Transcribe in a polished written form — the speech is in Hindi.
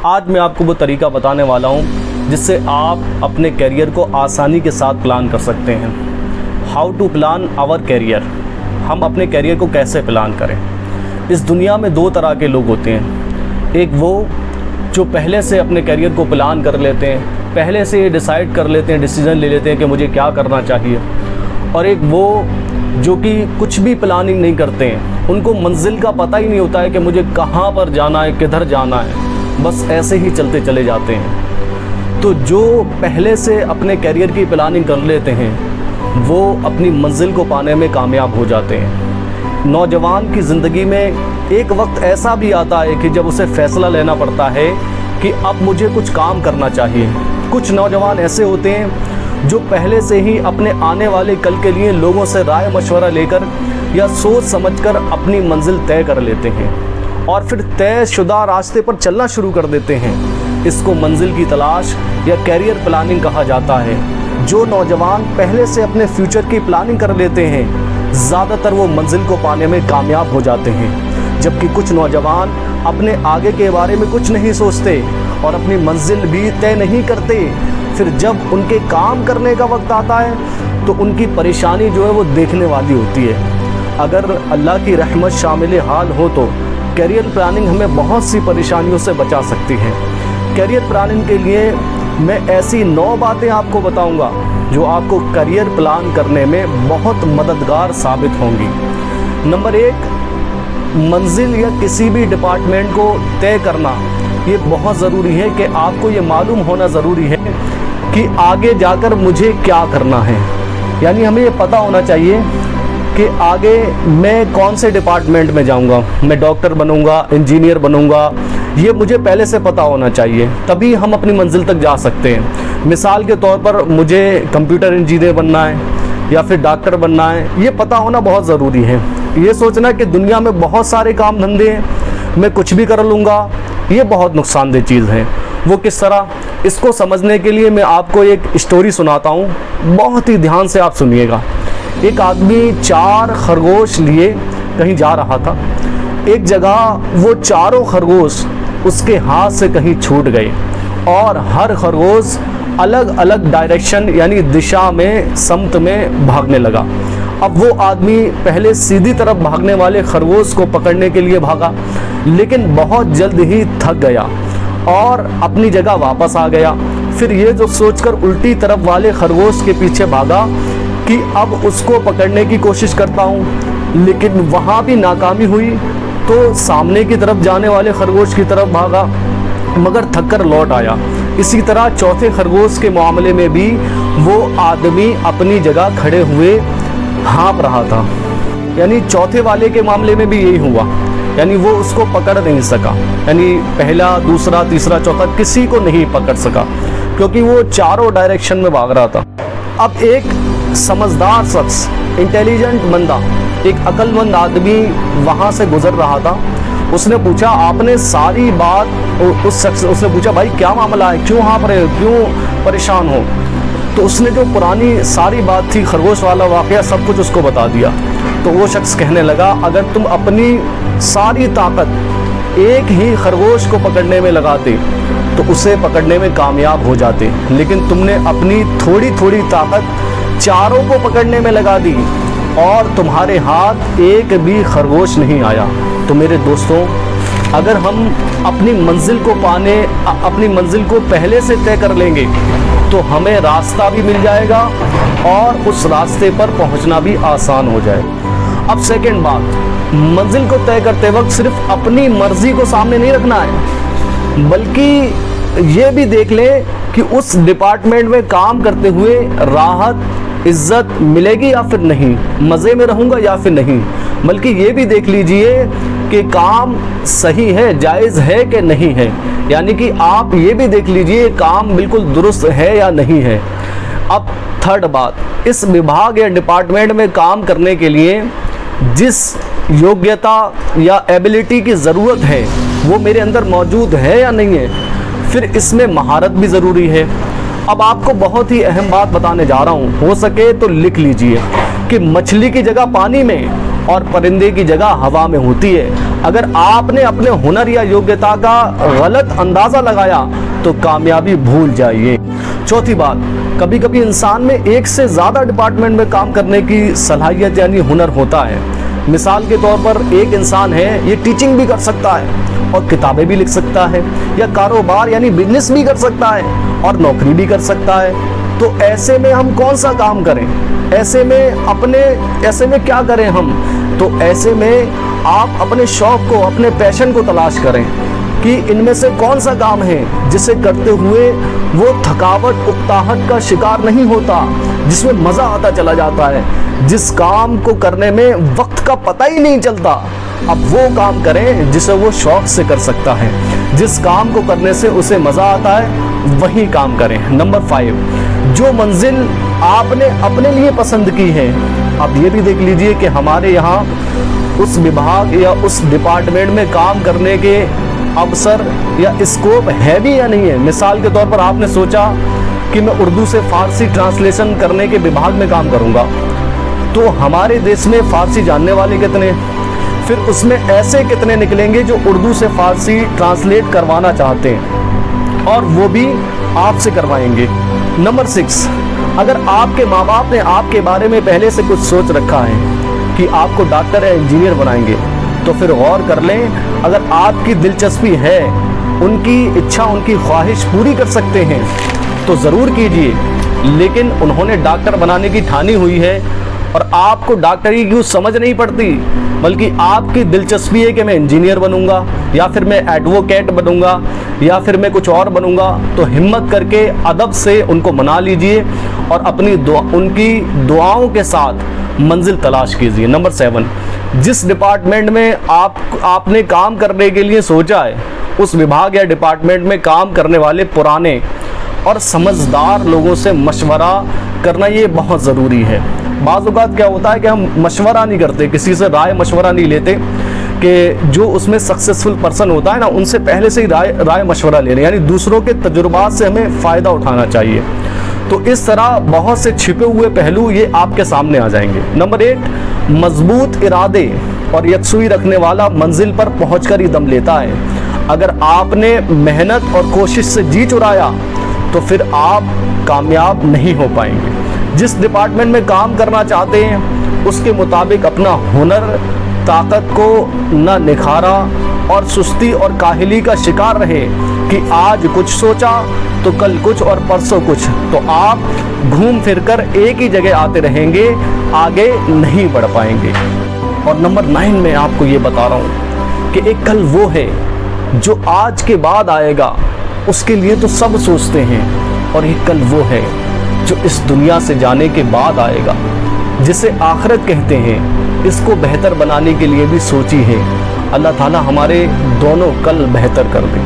आज मैं आपको वो तरीका बताने वाला हूँ जिससे आप अपने करियर को आसानी के साथ प्लान कर सकते हैं। How to plan our career, हम अपने करियर को कैसे प्लान करें। इस दुनिया में दो तरह के लोग होते हैं, एक वो जो पहले से अपने करियर को प्लान कर लेते हैं, पहले से ये डिसाइड कर लेते हैं, डिसीज़न ले लेते हैं कि मुझे क्या करना चाहिए, और एक वो जो कि कुछ भी प्लानिंग नहीं करते हैं, उनको मंजिल का पता ही नहीं होता है कि मुझे कहाँ पर जाना है, किधर जाना है, बस ऐसे ही चलते चले जाते हैं। तो जो पहले से अपने करियर की प्लानिंग कर लेते हैं वो अपनी मंजिल को पाने में कामयाब हो जाते हैं। नौजवान की ज़िंदगी में एक वक्त ऐसा भी आता है कि जब उसे फ़ैसला लेना पड़ता है कि अब मुझे कुछ काम करना चाहिए। कुछ नौजवान ऐसे होते हैं जो पहले से ही अपने आने वाले कल के लिए लोगों से राय मशवरा लेकर या सोच समझकर अपनी मंजिल तय कर लेते हैं और फिर तयशुदा रास्ते पर चलना शुरू कर देते हैं। इसको मंजिल की तलाश या कैरियर प्लानिंग कहा जाता है। जो नौजवान पहले से अपने फ्यूचर की प्लानिंग कर लेते हैं ज़्यादातर वो मंजिल को पाने में कामयाब हो जाते हैं, जबकि कुछ नौजवान अपने आगे के बारे में कुछ नहीं सोचते और अपनी मंजिल भी तय नहीं करते। फिर जब उनके काम करने का वक्त आता है तो उनकी परेशानी जो है वो देखने वाली होती है। अगर अल्लाह की रहमत शामिल हाल हो तो करियर प्लानिंग हमें बहुत सी परेशानियों से बचा सकती है। करियर प्लानिंग के लिए मैं ऐसी 9 बातें आपको बताऊंगा जो आपको करियर प्लान करने में बहुत मददगार साबित होंगी। नंबर 1, मंजिल या किसी भी डिपार्टमेंट को तय करना ये बहुत ज़रूरी है कि आपको ये मालूम होना ज़रूरी है कि आगे जाकर मुझे क्या करना है। यानी हमें ये पता होना चाहिए कि आगे मैं कौन से डिपार्टमेंट में जाऊंगा, मैं डॉक्टर बनूंगा, इंजीनियर बनूंगा, ये मुझे पहले से पता होना चाहिए, तभी हम अपनी मंजिल तक जा सकते हैं। मिसाल के तौर पर मुझे कंप्यूटर इंजीनियर बनना है या फिर डॉक्टर बनना है, ये पता होना बहुत ज़रूरी है। ये सोचना कि दुनिया में बहुत सारे काम धंधे हैं, मैं कुछ भी कर लूँगा, ये बहुत नुकसानदेह चीज़ है। वो किस तरह, इसको समझने के लिए मैं आपको एक स्टोरी सुनाता हूँ, बहुत ही ध्यान से आप सुनिएगा। एक आदमी 4 खरगोश लिए कहीं जा रहा था। एक जगह वो चारों खरगोश उसके हाथ से कहीं छूट गए और हर खरगोश अलग अलग डायरेक्शन यानी दिशा में समत में भागने लगा। अब वो आदमी पहले सीधी तरफ भागने वाले खरगोश को पकड़ने के लिए भागा, लेकिन बहुत जल्द ही थक गया और अपनी जगह वापस आ गया। फिर ये जो सोचकर उल्टी तरफ वाले खरगोश के पीछे भागा कि अब उसको पकड़ने की कोशिश करता हूँ, लेकिन वहाँ भी नाकामी हुई तो सामने की तरफ जाने वाले खरगोश की तरफ भागा मगर थक कर लौट आया। इसी तरह चौथे खरगोश के मामले में भी वो आदमी अपनी जगह खड़े हुए हाँप रहा था। यानी चौथे वाले के मामले में भी यही हुआ, यानी वो उसको पकड़ नहीं सका। यानी पहला, दूसरा, तीसरा, चौथा किसी को नहीं पकड़ सका क्योंकि वो चारों डायरेक्शन में भाग रहा था। अब एक समझदार शख्स, इंटेलिजेंट बंदा, एक अक्लमंद आदमी वहाँ से गुजर रहा था। उसने पूछा, आपने सारी बात उस शख्स उसने पूछा, भाई क्या मामला है, क्यों हाँप रहे हो, क्यों परेशान हो। तो उसने जो पुरानी सारी बात थी, खरगोश वाला वाक़या, सब कुछ उसको बता दिया। तो वो शख्स कहने लगा, अगर तुम अपनी सारी ताकत एक ही खरगोश को पकड़ने में लगाते तो उसे पकड़ने में कामयाब हो जाते, लेकिन तुमने अपनी थोड़ी थोड़ी ताकत चारों को पकड़ने में लगा दी और तुम्हारे हाथ एक भी खरगोश नहीं आया। तो मेरे दोस्तों, अगर हम अपनी मंजिल को पहले से तय कर लेंगे तो हमें रास्ता भी मिल जाएगा और उस रास्ते पर पहुंचना भी आसान हो जाएगा। अब सेकंड बात, मंजिल को तय करते वक्त सिर्फ अपनी मर्जी को सामने नहीं रखना है, बल्कि ये भी देख ले कि उस डिपार्टमेंट में काम करते हुए राहत, इज्जत मिलेगी या फिर नहीं, मज़े में रहूँगा या फिर नहीं। बल्कि ये भी देख लीजिए कि काम सही है, जायज़ है कि नहीं है। यानी कि आप ये भी देख लीजिए काम बिल्कुल दुरुस्त है या नहीं है। अब थर्ड बात, इस विभाग या डिपार्टमेंट में काम करने के लिए जिस योग्यता या एबिलिटी की ज़रूरत है वो मेरे अंदर मौजूद है या नहीं है। फिर इसमें महारत भी ज़रूरी है। अब आपको बहुत ही अहम बात बताने जा रहा हूँ, हो सके तो लिख लीजिए कि मछली की जगह पानी में और परिंदे की जगह हवा में होती है। अगर आपने अपने हुनर या योग्यता का गलत अंदाज़ा लगाया तो कामयाबी भूल जाइए। चौथी बात, कभी कभी इंसान में एक से ज़्यादा डिपार्टमेंट में काम करने की सलाहियत यानी हुनर होता है। मिसाल के तौर पर एक इंसान है, ये टीचिंग भी कर सकता है और किताबें भी लिख सकता है, या कारोबार यानी बिजनेस भी कर सकता है और नौकरी भी कर सकता है। तो ऐसे में हम कौन सा काम करें? ऐसे में क्या करें हम? तो ऐसे में आप अपने शौक को, अपने पैशन को तलाश करें कि इनमें से कौन सा काम है जिसे करते हुए वो थकावट, उकताहट का शिकार नहीं होता, जिसमें मज़ा आता चला जाता है, जिस काम को करने में वक्त का पता ही नहीं चलता। अब वो काम करें जिसे वो शौक से कर सकता है, जिस काम को करने से उसे मज़ा आता है वही काम करें। नंबर 5, जो मंजिल आपने अपने लिए पसंद की है, आप ये भी देख लीजिए कि हमारे यहाँ उस विभाग या उस डिपार्टमेंट में काम करने के अवसर या स्कोप है भी या नहीं है। मिसाल के तौर पर आपने सोचा कि मैं उर्दू से फ़ारसी ट्रांसलेशन करने के विभाग में काम करूँगा, तो हमारे देश में फ़ारसी जानने वाले कितने, फिर उसमें ऐसे कितने निकलेंगे जो उर्दू से फ़ारसी ट्रांसलेट करवाना चाहते हैं और वो भी आपसे करवाएंगे। नंबर 6, अगर आपके माँ बाप ने आपके बारे में पहले से कुछ सोच रखा है कि आपको डॉक्टर या इंजीनियर बनाएंगे, तो फिर गौर कर लें, अगर आपकी दिलचस्पी है, उनकी इच्छा, उनकी ख्वाहिश पूरी कर सकते हैं तो ज़रूर कीजिए। लेकिन उन्होंने डॉक्टर बनाने की ठानी हुई है और आपको डॉक्टरी की समझ नहीं पड़ती, बल्कि आपकी दिलचस्पी है कि मैं इंजीनियर बनूंगा या फिर मैं एडवोकेट बनूंगा या फिर मैं कुछ और बनूंगा, तो हिम्मत करके अदब से उनको मना लीजिए और उनकी दुआओं के साथ मंजिल तलाश कीजिए। नंबर 7, जिस डिपार्टमेंट में आपने काम करने के लिए सोचा है, उस विभाग या डिपार्टमेंट में काम करने वाले पुराने और समझदार लोगों से मशवरा करना ये बहुत ज़रूरी है। बाज़ औक़ात क्या होता है कि हम मशवरा नहीं करते, किसी से राय मशवरा नहीं लेते, कि जो उसमें सक्सेसफुल पर्सन होता है ना, उनसे पहले से ही राय मशवरा लेने, यानी दूसरों के तजुर्बात से हमें फ़ायदा उठाना चाहिए। तो इस तरह बहुत से छिपे हुए पहलू ये आपके सामने आ जाएंगे। नंबर 8, मजबूत इरादे और यकसुई रखने वाला मंजिल पर पहुँचकर ही दम लेता है। अगर आपने मेहनत और कोशिश से जी चुराया तो फिर आप कामयाब नहीं हो पाएंगे। जिस डिपार्टमेंट में काम करना चाहते हैं उसके मुताबिक अपना हुनर, ताकत को न निखारा और सुस्ती और काहली का शिकार रहे कि आज कुछ सोचा तो कल कुछ और परसों कुछ, तो आप घूम फिरकर एक ही जगह आते रहेंगे, आगे नहीं बढ़ पाएंगे। और नंबर 9 में आपको ये बता रहा हूँ कि एक कल वो है जो आज के बाद आएगा, उसके लिए तो सब सोचते हैं, और एक कल वो है जो इस दुनिया से जाने के बाद आएगा, जिसे आखिरत कहते हैं। इसको बेहतर बनाने के लिए भी सोची है। अल्लाह ताला हमारे दोनों कल बेहतर कर दे।